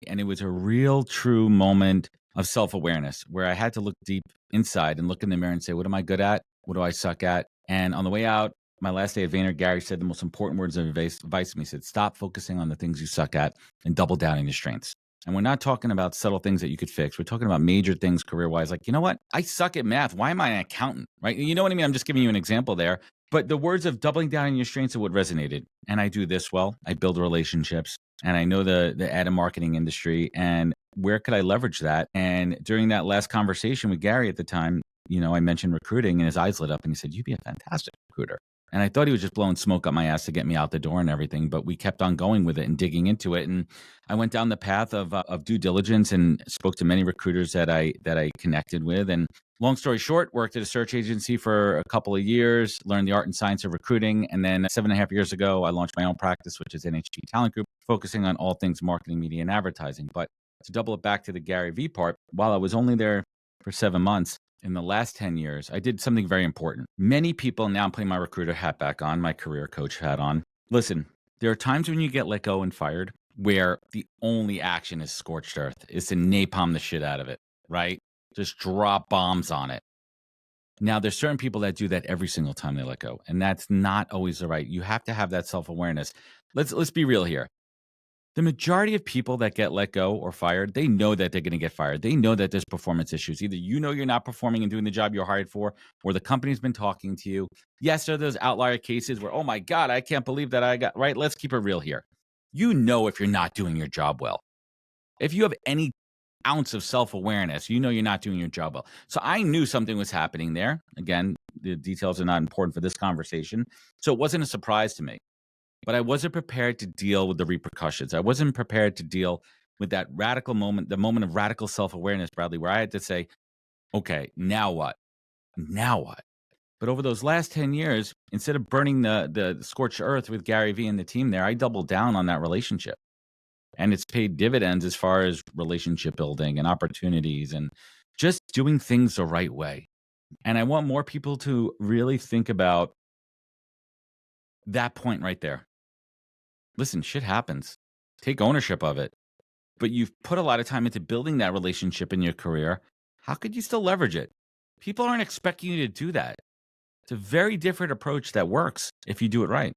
and it was a real true moment of self-awareness where I had to look deep inside and look in the mirror and say, what am I good at? What do I suck at? And on the way out, my last day at Vayner, Gary said the most important words of advice to me. He said, stop focusing on the things you suck at and double down on your strengths. And we're not talking about subtle things that you could fix. We're talking about major things career-wise. Like, you know what? I suck at math. Why am I an accountant, right? You know what I mean? I'm just giving you an example there. But the words of doubling down on your strengths are what resonated. And I do this well. I build relationships. And I know the ad and marketing industry. And where could I leverage that? And during that last conversation with Gary at the time, I mentioned recruiting, and his eyes lit up and he said, you'd be a fantastic recruiter. And I thought he was just blowing smoke up my ass to get me out the door and everything, but we kept on going with it and digging into it. And I went down the path of due diligence and spoke to many recruiters that I connected with. And long story short, worked at a search agency for a couple of years, learned the art and science of recruiting. And then 7.5 years ago, I launched my own practice, which is NHG Talent Group, focusing on all things marketing, media, and advertising. But to double it back to the Gary V part, while I was only there for 7 months, in the last 10 years, I did something very important. Many people, now I'm putting my recruiter hat back on, my career coach hat on. Listen, there are times when you get let go and fired where the only action is scorched earth, is to napalm the shit out of it, right? Just drop bombs on it. Now, there's certain people that do that every single time they let go, and that's not always the right. You have to have that self-awareness. Let's be real here. The majority of people that get let go or fired, they know that they're going to get fired. They know that there's performance issues. Either you're not performing and doing the job you're hired for, or the company's been talking to you. Yes, there are those outlier cases where, oh my God, I can't believe that I got, right? Let's keep it real here. You know if you're not doing your job well. If you have any ounce of self-awareness, you know you're not doing your job well. So I knew something was happening there. Again, the details are not important for this conversation. So it wasn't a surprise to me. But I wasn't prepared to deal with the repercussions. I wasn't prepared to deal with that radical moment, the moment of radical self-awareness, Bradley, where I had to say, okay, now what? Now what? But over those last 10 years, instead of burning the scorched earth with Gary Vee and the team there, I doubled down on that relationship. And it's paid dividends as far as relationship building and opportunities and just doing things the right way. And I want more people to really think about that point right there. Listen, shit happens. Take ownership of it. But you've put a lot of time into building that relationship in your career. How could you still leverage it? People aren't expecting you to do that. It's a very different approach that works if you do it right.